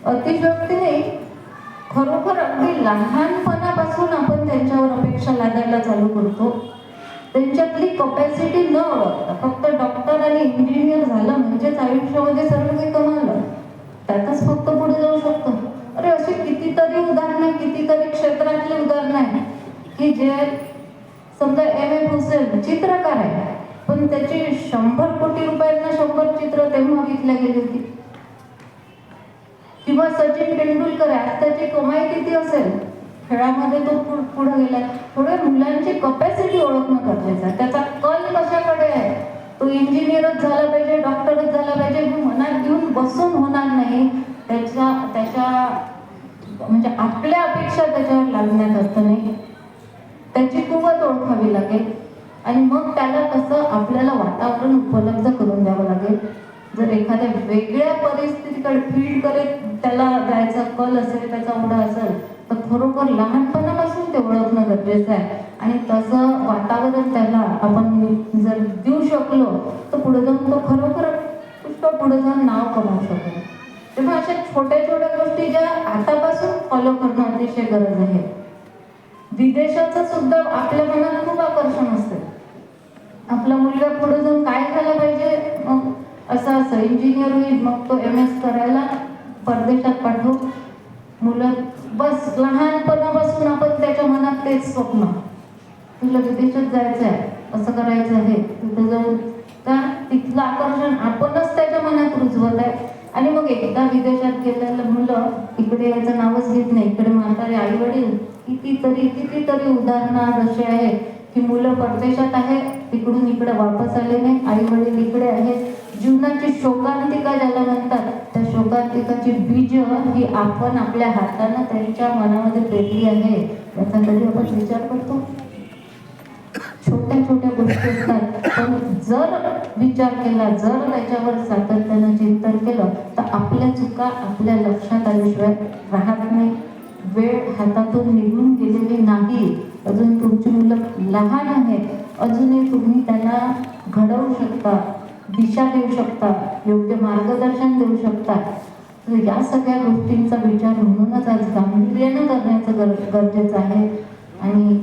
अतिशयोक्ती नाही, खरोखर अगदी लहानपणापासून आपण त्यांच्यावर अपेक्षा लादायला चालू करतो. त्यांच्यातली कपॅसिटी न ओळखता फक्त डॉक्टर आणि इंजिनियर झालं म्हणजेच आयुष्यामध्ये सर्व काही कमावलं, त्यातच फक्त पुढे जाऊ शकतो. अरे असे कितीतरी उदाहरणं, कितीतरी क्षेत्रातली उदाहरणं आहे की जे समजा M.A. भुसेल चित्रकार आहे, पण त्याची 100 कोटी रुपयांना 100 चित्र तेव्हा विकल्या गेली होती. किंवा सचिन तेंडुलकर आहे, आज त्याची कमाई किती असेल, खेळामध्ये तो पुढे गेला. थोड्या मुलांची कपॅसिटी ओळखणं गरजेचं आहे. त्याचा कल कशाकडे आहे, तो इंजिनियरच झाला पाहिजे, डॉक्टरच झाला पाहिजे हे मनात घेऊन बसून होणार नाही. त्याच्या म्हणजे आपल्या अपेक्षा त्याच्यावर लादण्यात अर्थ नाही. त्याची कुवत ओळखावी लागेल आणि मग त्याला कसं आपल्याला वातावरण उपलब्ध करून द्यावं लागेल. जर एखाद्या वेगळ्या परिस्थितीकडे फीड करत त्याला जायचा कल असेल, त्याचा ओढा असेल, तर खरोखर लहानपणापासून ते ओळखणं गरजेचं आहे. आणि तसं वातावरण त्याला आपण जर देऊ शकलो तर पुढे जाऊन तो खरोखर पुष्कळ पुढे जाऊन नाव कमावू शकेल. तेव्हा अशा छोट्या गोष्टी ज्या आतापासून फॉलो करणं अतिशय गरज आहे. विदेशाचं सुद्धा आपल्या मनात खूप आकर्षण असते. आपला मुलगा पुढे जाऊन काय झाला पाहिजे, मग असं इंजिनियर होईल, मग तो MS करायला परदेशात पाठवू. मुलं बस लहानपणापासून आपण त्याच्या मनात तेच स्वप्न, तुला विदेशात जायचं आहे, असं करायचं आहे, तिथे जाऊन का तिथलं आकर्षण आपणच त्याच्या मनात रुजवत आहे. आणि मग एकदा विदेशात गेलेलं मुलं इकडे याचं नावच घेत नाही. इकडे म्हातारे आई वडील कितीतरी उदाहरणं असे आहेत की मुलं परदेशात आहे, तिकडून इकडे वापस आले नाही, आई वडील इकडे आहेत. जीवनाची शोकांतिका ज्याला म्हणतात, त्या शोकांतिकाची बीज ही आपण आपल्या हाताने त्यांच्या मनामध्ये पेरली आहे. याचा कधी आपण विचार करतो? छोट्या गोष्टी असतात, पण जर विचार केला, जर त्याच्यावर सातत्यानं चिंतन केलं तर आपल्या चुका आपल्या लक्षात आल्याशिवाय राहत नाही. वेळ हातातून निघून गेलेली नाही. अजून तुमची मुलं लहान आहेत, अजूनही तुम्ही त्यांना घडवू शकता, दिशा देऊ शकता, योग्य मार्गदर्शन देऊ शकता. तर या सगळ्या गोष्टींचा विचार म्हणूनच आज गांभीर्यानं करण्याचं गरजेचं आहे. आणि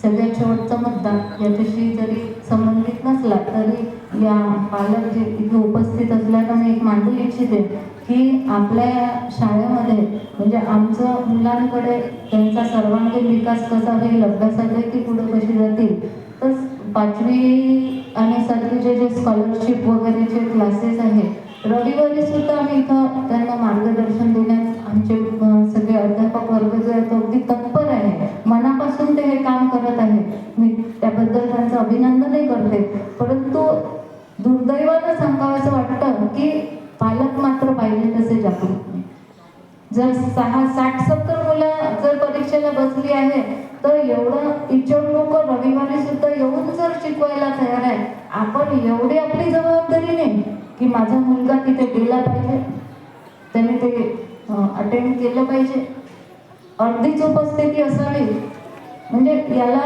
सगळ्यात शेवटचा मुद्दा याच्याशी जरी संबंधित नसला तरी या पालक जे इथे उपस्थित असल्यानं मी एक मांडू इच्छिते की आपल्या शाळेमध्ये म्हणजे आमचं मुलांकडे त्यांचा सर्वांगीण विकास कसा होईल, अभ्यासाचे की पुढे कशी जातील. तर 5वी आणि 7वीचे जे स्कॉलरशिप वगैरेचे क्लासेस आहेत, रविवारी सुद्धा आम्ही इथं त्यांना मार्गदर्शन देण्यात आमचे सगळे अध्यापक वर्ग जे आहेत अगदी तत्पर आहे. मनापासून ते हे काम करत आहे. मी त्याबद्दल त्यांचं अभिनंदनही करते. परंतु दुर्दैवानं सांगावंसं वाटतं की पालक मात्र पाहिजे तसे जागरूक नाही. जर 60-70 मुलं जर परीक्षेला बसली आहे तर एवढं टीचर लोक रविवारी सुद्धा येऊन जर शिकवायला तयार आहे, आपण एवढी आपली जबाबदारी नाही की माझा मुलगा तिथे गेला पाहिजे, त्याने ते अटेंड केलं पाहिजे. अर्धीच उपस्थिती असावी म्हणजे याला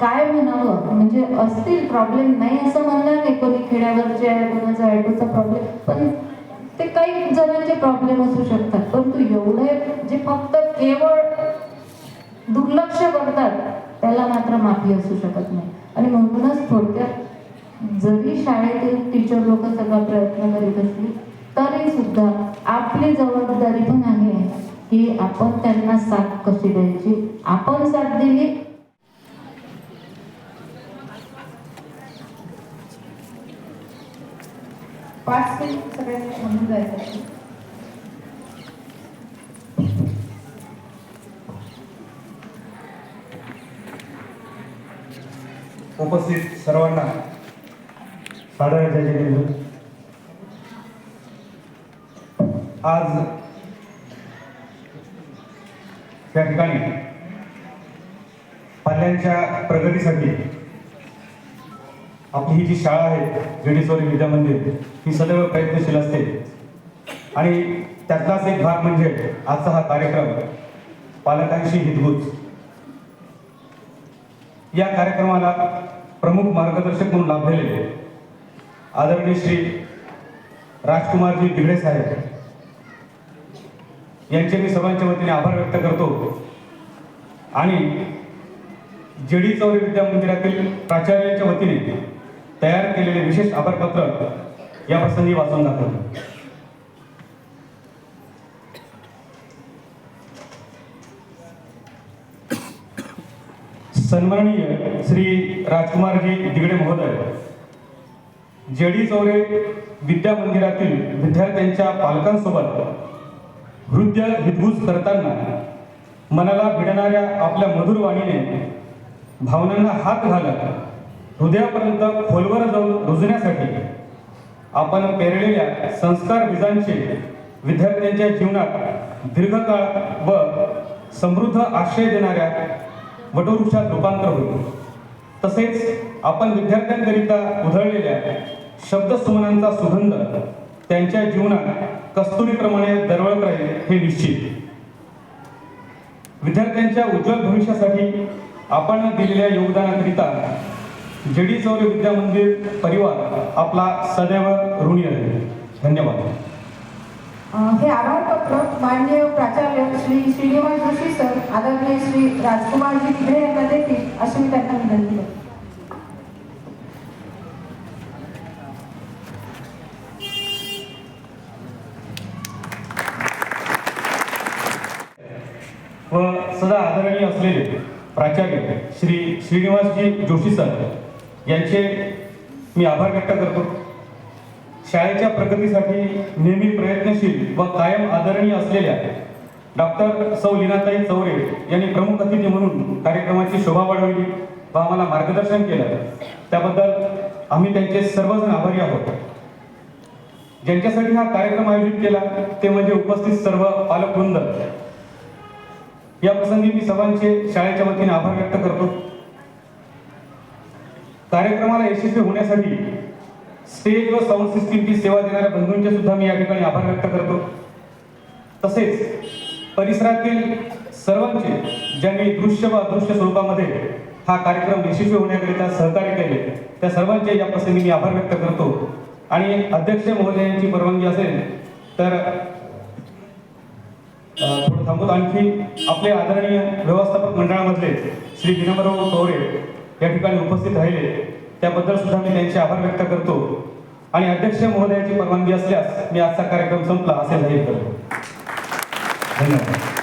काय म्हणावं. म्हणजे असतील प्रॉब्लेम, नाही असं म्हणणार नाही, कोणी खेड्यावरचे आहे, कोणाचा ॲटोचा प्रॉब्लेम, पण ते काही जणांचे प्रॉब्लेम असू शकतात. परंतु एवढे जे फक्त केवळ दुर्लक्ष करतात त्याला मात्र माफी असू शकत नाही. आणि म्हणूनच थोडक्यात जरी शाळेतील टीचर लोक सगळा प्रयत्न करीत असली तरी सुद्धा आपली जबाबदारी पण आहे की आपण त्यांना साथ कशी द्यायची. आपण साथ दिली 5 मिनिट सगळ्यांनी म्हणून जायचं. उपस्थित सर्वांना सादराच्या जय. आज त्या ठिकाणी पाल्यांच्या प्रगतीसाठी आपली ही जी शाळा आहे जेडीचौरी विद्या मंदिर ही सदैव प्रयत्नशील असते आणि त्यातलाच एक भाग म्हणजे आजचा हा कार्यक्रम पालकांशी हितगुज. या कार्यक्रमाला प्रमुख मार्गदर्शक म्हणून लाभलेले आदरणीय श्री राजकुमारजी दिगडे साहेब यांचे मी सर्वांच्या वतीने आभार व्यक्त करतो आणि जेडीचौरी विद्या मंदिरातील प्राचार्यांच्या वतीने तयार केलेले विशेष आभारपत्र या प्रसंगी वाचून दाखवतो. सन्माननीय श्री राजकुमारजी दिगडे महोदय, जेडीचौरे विद्या मंदिरातील विद्यार्थ्यांच्या पालकांसोबत हृदय हितगुज करताना मनाला भिडणाऱ्या आपल्या मधुर वाणीने भावनांना हात घालत हृदयापर्यंत खोलवर जाऊन रुजण्यासाठी आपण पेरलेल्या संस्कार बीजांचे विद्यार्थ्यांच्या जीवनात दीर्घकाळ व समृद्ध आश्रय देणाऱ्या वटवृक्षात रूपांतर होईल. तसेच आपण विद्यार्थ्यांकरिता उधळलेल्या शब्दसुमनांचा सुगंध त्यांच्या जीवनात कस्तुरीप्रमाणे दरवळत राहील हे निश्चित. विद्यार्थ्यांच्या उज्ज्वल भविष्यासाठी आपण दिलेल्या योगदानाकरिता जेडीचौरे विद्या मंदिर परिवार आपला सदैव ऋणी राहील. धन्यवाद. हे आभारपत्र माननीय प्राचार्य श्री श्रीनिवास जोशी सर, आदरणीय श्री राजकुमारजी दिगडे यांना देतील अशी मी त्यांना विनंती करते. व सदा आदरणीय असलेले प्राचार्य श्री श्रीनिवासजी जोशी सर यांचे मी आभार व्यक्त करतो. शाळेच्या प्रगतीसाठी नेहमी प्रयत्नशील व कायम आदरणीय असलेल्या डॉक्टर सौ लीनाताई चौरे यांनी प्रमुख अतिथी म्हणून कार्यक्रमाची शोभा वाढवली व आम्हाला मार्गदर्शन केलं. त्याबद्दल आम्ही त्यांचे सर्वजण आभारी आहोत. ज्यांच्यासाठी हा कार्यक्रम आयोजित केला ते म्हणजे उपस्थित सर्व पालकवृंद. या प्रसंगी मी सर्वांचे शाळेच्या वतीने आभार व्यक्त करतो. कार्यक्रमाला यशस्वी होण्यासाठी स्टेज व साऊंड सिस्टीमची सेवा देणाऱ्या बंधूंचे सुद्धा मी या ठिकाणी आभार व्यक्त करतो. तसेच परिसरातील सर्वांचे ज्यांनी दृश्य व अदृश्य स्वरूपामध्ये हा कार्यक्रम यशस्वी होण्याकरिता सहकार्य केले त्या सर्वांचे या प्रसंगी मी आभार व्यक्त करतो. आणि अध्यक्ष महोदयांची परवानगी असेल तर थोडं थांबवतो. आणखी आपले आदरणीय व्यवस्थापक मंडळामधले श्री विनम्रभाऊ चौरे या ठिकाणी उपस्थित राहिले त्याबद्दल सुद्धा मी त्यांचे आभार व्यक्त करतो. आणि अध्यक्ष महोदयाची परवानगी असल्यास मी आजचा कार्यक्रम संपला असे जाहीर करतो. धन्यवाद.